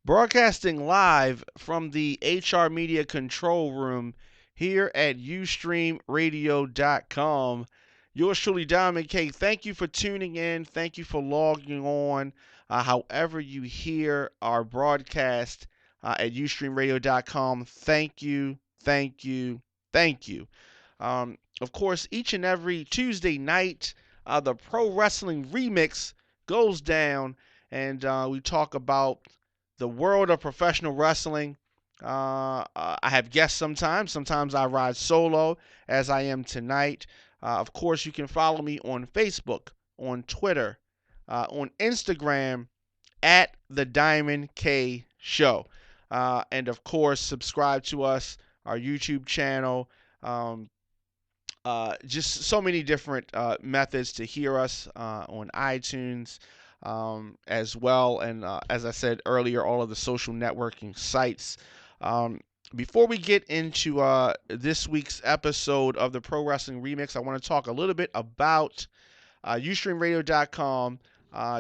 Broadcasting live from the HR Media Control Room here at ustreamradio.com. Yours truly, Diamond K. Thank you for tuning in. Thank you for logging on. However, you hear our broadcast at ustreamradio.com. Thank you, thank you, thank you. Of course, each and every Tuesday night, the Pro Wrestling Remix goes down, and we talk about the world of professional wrestling. I have guests sometimes. Sometimes I ride solo, as I am tonight. Of course, you can follow me on Facebook, on Twitter, on Instagram at The Diamond K Show. And of course, subscribe to us, our YouTube channel. Just so many different methods to hear us on iTunes as well. And as I said earlier, all of the social networking sites. Um, Before we get into this week's episode of the Pro Wrestling Remix, I want to talk a little bit about ustreamradio.com.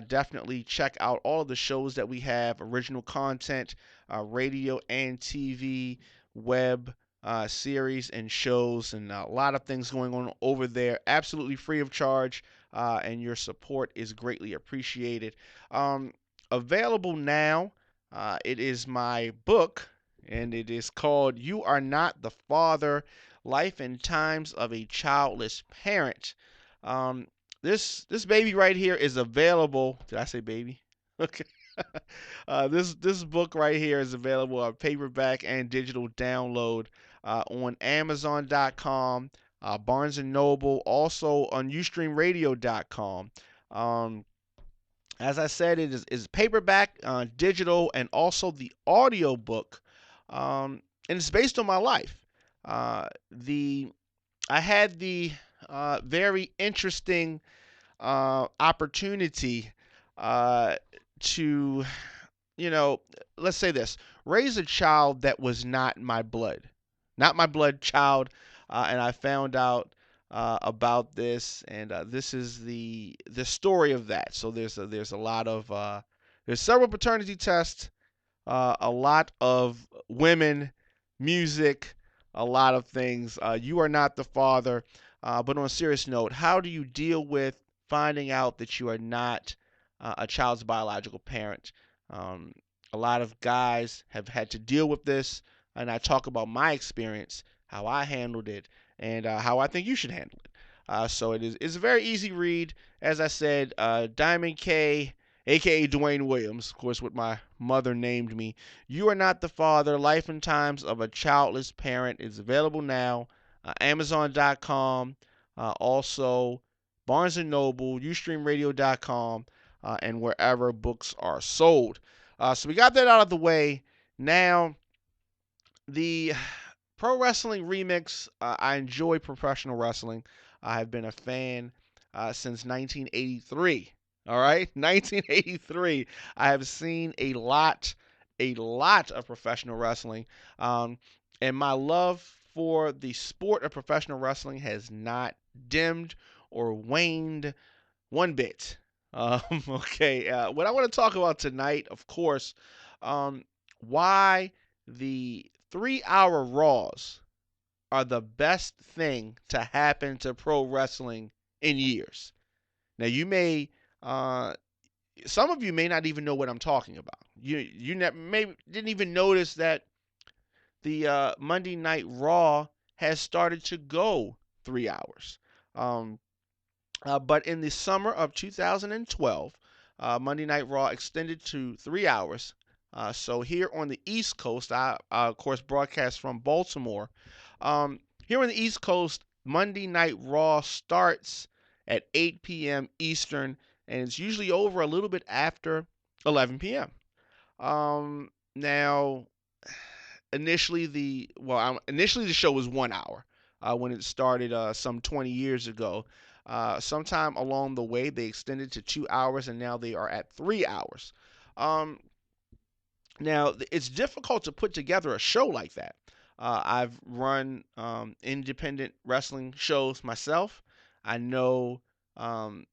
Definitely check out all of the shows that we have, original content, radio and TV, web, series and shows, and a lot of things going on over there. Absolutely free of charge, and your support is greatly appreciated. Um, Available now, it is my book, and it is called You Are Not the Father, Life and Times of a Childless Parent. Um, this baby right here is available. Did I say baby? Okay. This book right here is available on paperback and digital download on Amazon.com, Barnes and Noble, also on UstreamRadio.com. Um, as I said, it is paperback, digital, and also the audio book, and it's based on my life. The I had the very interesting opportunity uh, to, you know, let's say this, raise a child that was not my blood child. And I found out about this, and this is the story of that. So there's a lot of there's several paternity tests, a lot of women, music, a lot of things. You are not the father. But on a serious note, how do you deal with finding out that you are not a child's biological parent? Um, a lot of guys have had to deal with this, and I talk about my experience, how I handled it, and how I think you should handle it. So it's a very easy read. As I said, Diamond K, aka Dwayne Williams, of course, what my mother named me. You Are Not the Father, Life and Times of a Childless Parent is available now. Amazon.com, also Barnes and Noble, UstreamRadio.com, and wherever books are sold. So we got that out of the way. Now, the Pro Wrestling Remix, I enjoy professional wrestling. I have been a fan since 1983. All right, 1983. I have seen a lot of professional wrestling, um, and my love for the sport of professional wrestling has not dimmed or waned one bit. Okay, what I want to talk about tonight, of course, um, why the 3 hour Raws are the best thing to happen to pro wrestling in years. Now, uh, some of you may not even know what I'm talking about. Maybe didn't even notice that the Monday Night Raw has started to go 3 hours. Um, but in the summer of 2012, Monday Night Raw extended to 3 hours. So here on the East Coast, I of course broadcast from Baltimore. Here on the East Coast, Monday Night Raw starts at 8 p.m. Eastern, and it's usually over a little bit after 11 p.m. Now, initially the show was 1 hour when it started some 20 years ago. Sometime along the way, they extended to 2 hours, and now they are at 3 hours. Um, Now, it's difficult to put together a show like that. I've run independent wrestling shows myself. I know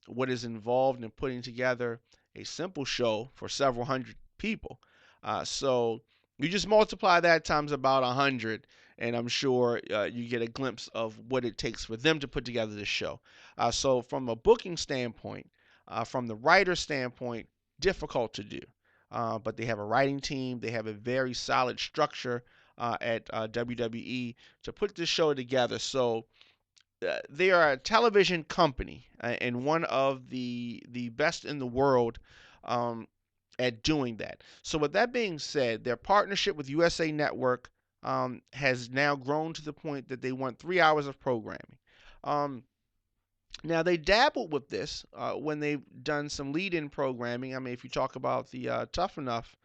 what is involved in putting together a simple show for several hundred people. So you just multiply that times about 100, and I'm sure you get a glimpse of what it takes for them to put together this show. So from a booking standpoint, from the writer standpoint, difficult to do. But they have a writing team. They have a very solid structure at WWE to put this show together. So they are a television company and one of the best in the world um, at doing that. So with that being said, their partnership with USA Network has now grown to the point that they want 3 hours of programming. Um, Now they dabbled with this when they've done some lead-in programming. I mean, if you talk about the Tough Enough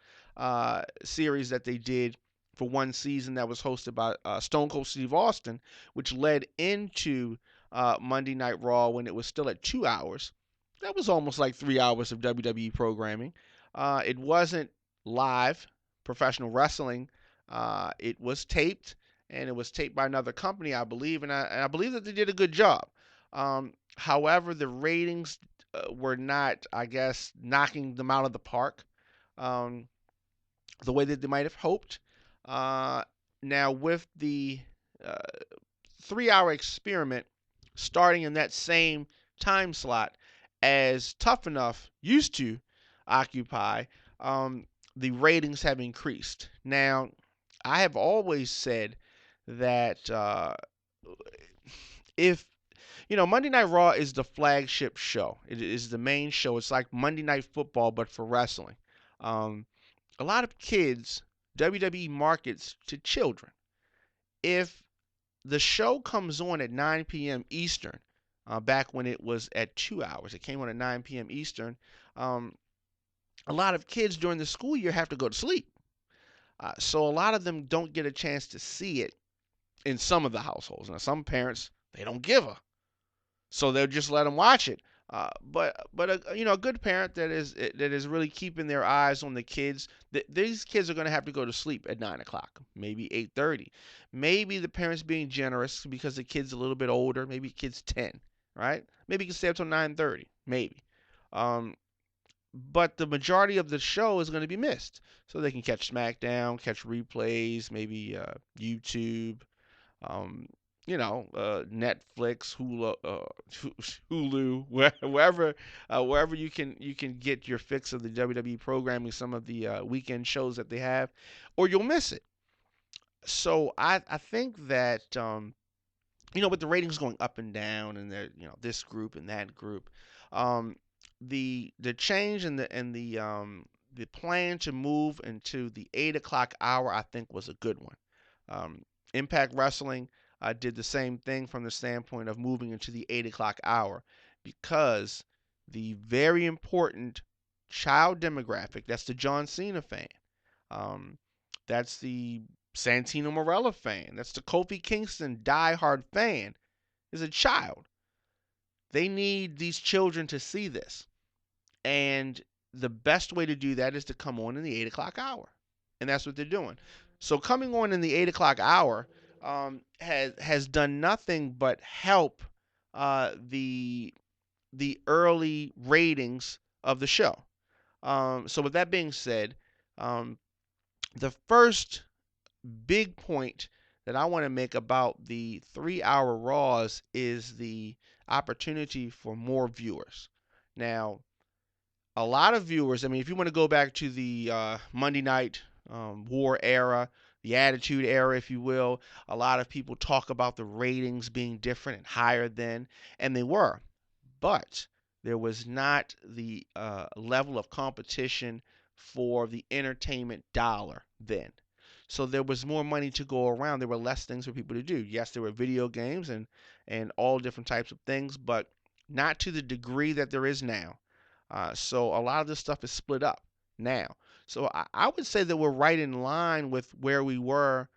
series that they did for one season that was hosted by Stone Cold Steve Austin, which led into Monday Night Raw when it was still at 2 hours. That was almost like 3 hours of WWE programming. It wasn't live professional wrestling. It was taped, and it was taped by another company, I believe, and I believe that they did a good job. However, the ratings were not, I guess, knocking them out of the park um, the way that they might have hoped. Uh, Now, with the uh, 3 hour experiment starting in that same time slot as Tough Enough used to occupy, um, the ratings have increased. Now, I have always said that if Monday Night Raw is the flagship show. It is the main show. It's like Monday Night Football, but for wrestling. Um, a lot of kids, WWE markets to children. If the show comes on at 9 p.m. Eastern, back when it was at 2 hours, it came on at 9 p.m. Eastern. Um, a lot of kids during the school year have to go to sleep. So a lot of them don't get a chance to see it in some of the households. Now, some parents, they don't give a so they'll just let them watch it. But a good parent that is really keeping their eyes on the kids. These kids are going to have to go to sleep at 9 o'clock, maybe 8:30. Maybe the parents being generous because the kid's a little bit older. Maybe kid's 10, right? Maybe you can stay up till 9:30, maybe. Um, but the majority of the show is going to be missed, so they can catch SmackDown, catch replays, maybe YouTube, um, Netflix, Hulu, wherever you can get your fix of the WWE programming, some of the weekend shows that they have, or you'll miss it. So I think that with the ratings going up and down, and this group and that group, um, the change and the plan to move into the 8 o'clock hour, I think, was a good one. Um, Impact Wrestling did the same thing from the standpoint of moving into the 8 o'clock hour because the very important child demographic, that's the John Cena fan, um, that's the Santino Marella fan, that's the Kofi Kingston diehard fan, is a child. They need these children to see this. And the best way to do that is to come on in the 8 o'clock hour. And that's what they're doing. So coming on in the 8 o'clock hour has done nothing but help the early ratings of the show. So with that being said, um, the first big point that I want to make about the 3 hour Raws is the opportunity for more viewers. Now, a lot of viewers, I mean, if you want to go back to the Monday Night War era, the Attitude Era, if you will, a lot of people talk about the ratings being different and higher then, and they were. But there was not the level of competition for the entertainment dollar then. So there was more money to go around. There were less things for people to do. Yes, there were video games and all different types of things, but not to the degree that there is now. So a lot of this stuff is split up now. So I would say that we're right in line with where we were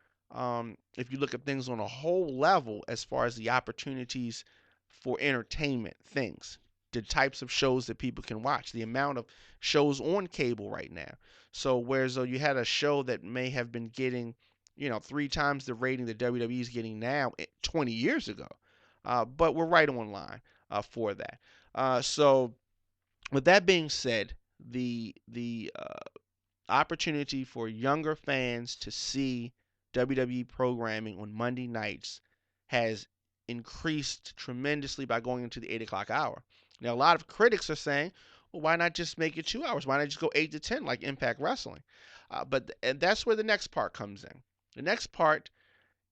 if you look at things on a whole level as far as the opportunities for entertainment things, the types of shows that people can watch, the amount of shows on cable right now. So whereas though you had a show that may have been getting, 3 times the rating that WWE is getting now 20 years ago, but we're right on line for that. So with that being said, the opportunity for younger fans to see WWE programming on Monday nights has increased tremendously by going into the 8 o'clock hour. Now, a lot of critics are saying, well, why not just make it 2 hours? Why not just go 8 to 10 like Impact Wrestling? And that's where the next part comes in. The next part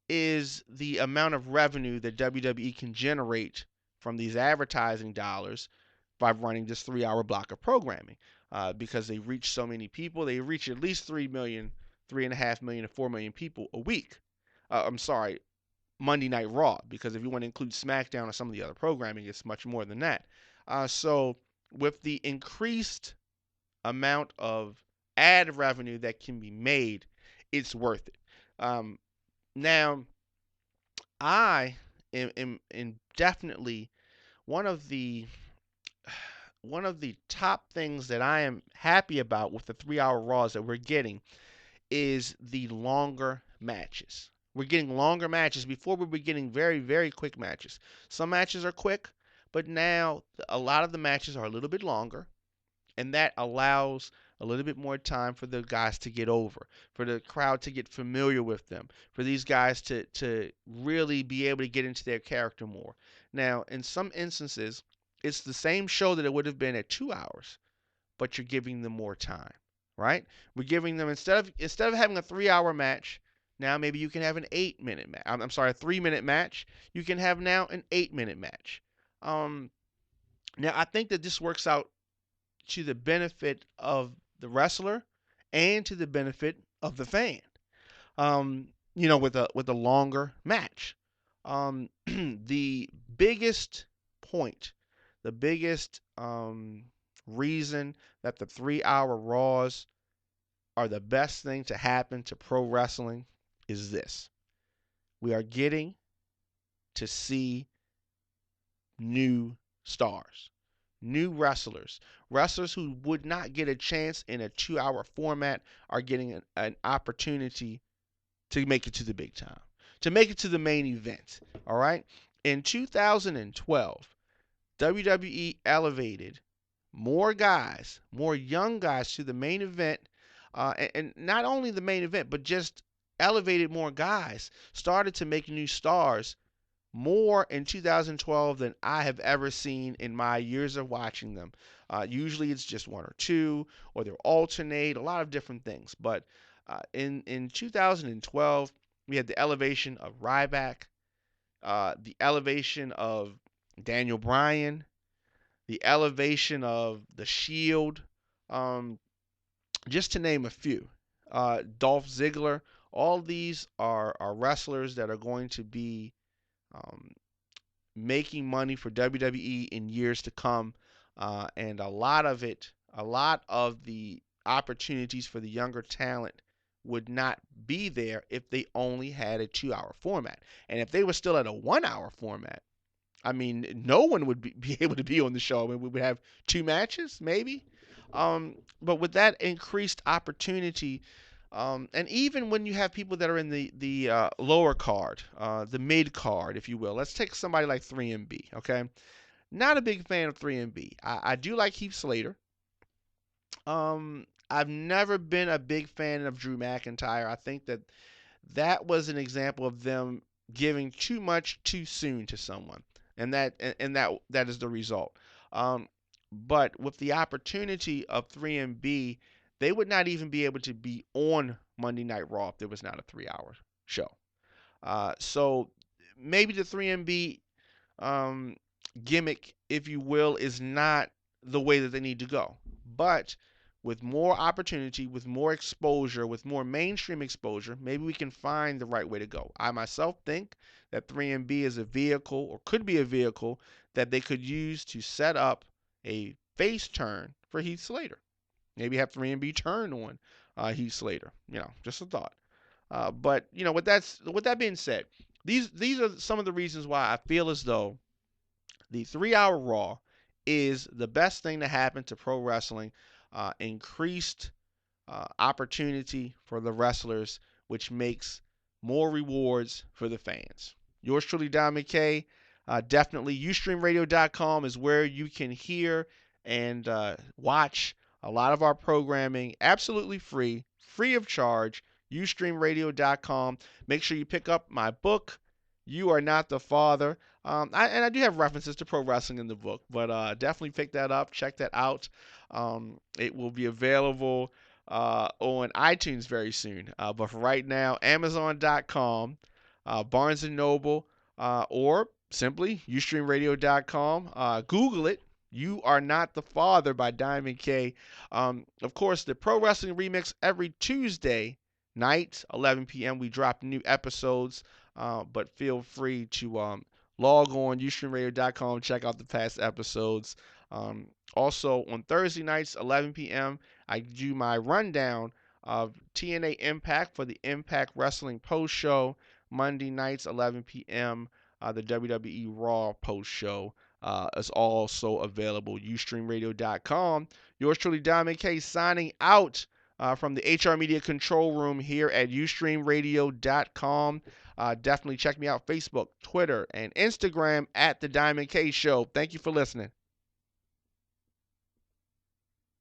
is the amount of revenue that WWE can generate from these advertising dollars by running this 3 hour block of programming. Because they reach so many people, they reach at least 3 million, 3.5 million, and 4 million people a week. I'm sorry, Monday Night Raw, because if you want to include SmackDown or some of the other programming, it's much more than that. So, with the increased amount of ad revenue that can be made, it's worth it. Now, I am definitely one of the one of the top things that I am happy about with the 3 hour Raws that we're getting is the longer matches. We're getting longer matches. Before we were getting very, very quick matches. Some matches are quick, but now a lot of the matches are a little bit longer, and that allows a little bit more time for the guys to get over, for the crowd to get familiar with them, for these guys to really be able to get into their character more. Now, in some instances, it's the same show that it would have been at 2 hours, but you're giving them more time, right? We're giving them instead of having a 3 hour match, now maybe you can have an 8 minute match. I'm sorry, a 3 minute match. You can have now an 8 minute match. Um, Now I think that this works out to the benefit of the wrestler and to the benefit of the fan. With a longer match. The biggest point, the biggest reason that the 3 hour Raws are the best thing to happen to pro wrestling is this: we are getting to see new stars, new wrestlers. Wrestlers who would not get a chance in a 2 hour format are getting an opportunity to make it to the big time, to make it to the main event. All right. In 2012, WWE elevated more guys, more young guys to the main event, and not only the main event, but just elevated more guys, started to make new stars more in 2012 than I have ever seen in my years of watching them. Usually it's just one or two, or they'll alternate, a lot of different things. But in 2012, we had the elevation of Ryback, the elevation of Daniel Bryan, the elevation of The Shield, um, just to name a few. Dolph Ziggler. All these are wrestlers that are going to be um, making money for WWE in years to come, and a lot of the opportunities for the younger talent would not be there if they only had a 2 hour format. And if they were still at a 1 hour format, I mean, no one would be able to be on the show. I mean, we would have two matches, maybe. But with that increased opportunity, and even when you have people that are in the lower card, the mid card, if you will, let's take somebody like 3MB. Okay, not a big fan of 3MB. I do like Heath Slater. I've never been a big fan of Drew McIntyre. I think that was an example of them giving too much too soon to someone, and that is the result. Um, but with the opportunity of 3MB, they would not even be able to be on Monday Night Raw if there was not a 3 hour show. So maybe the 3MB um, gimmick, if you will, is not the way that they need to go. But with more opportunity, with more exposure, with more mainstream exposure, maybe we can find the right way to go. I myself think that 3MB is a vehicle, or could be a vehicle, that they could use to set up a face turn for Heath Slater. Maybe have 3MB turn on Heath Slater. Just a thought. But with that being said, these are some of the reasons why I feel as though the 3 hour Raw is the best thing to happen to pro wrestling. Increased opportunity for the wrestlers, which makes more rewards for the fans. Yours truly, Don McKay. Definitely, ustreamradio.com is where you can hear and watch A lot of our programming absolutely free of charge. Ustreamradio.com. Make sure you pick up my book, You Are Not the Father. And I do have references to pro wrestling in the book, but definitely pick that up. Check that out. It will be available on iTunes very soon. But for right now, Amazon.com, Barnes& and Noble, or simply Ustreamradio.com. Google it. You Are Not the Father by Diamond K. Of course, the Pro Wrestling Remix every Tuesday night, 11 p.m. We drop new episodes, but feel free to log on ustreamradio.com, check out the past episodes. Also, on Thursday nights, 11 p.m., I do my rundown of TNA Impact for the Impact Wrestling Post Show. Monday nights, 11 p.m., the WWE Raw Post Show is also available. Ustreamradio.com. Yours truly, Diamond K, signing out from the HR Media Control Room here at Ustreamradio.com. Definitely check me out Facebook, Twitter, and Instagram at The Diamond K Show. Thank you for listening.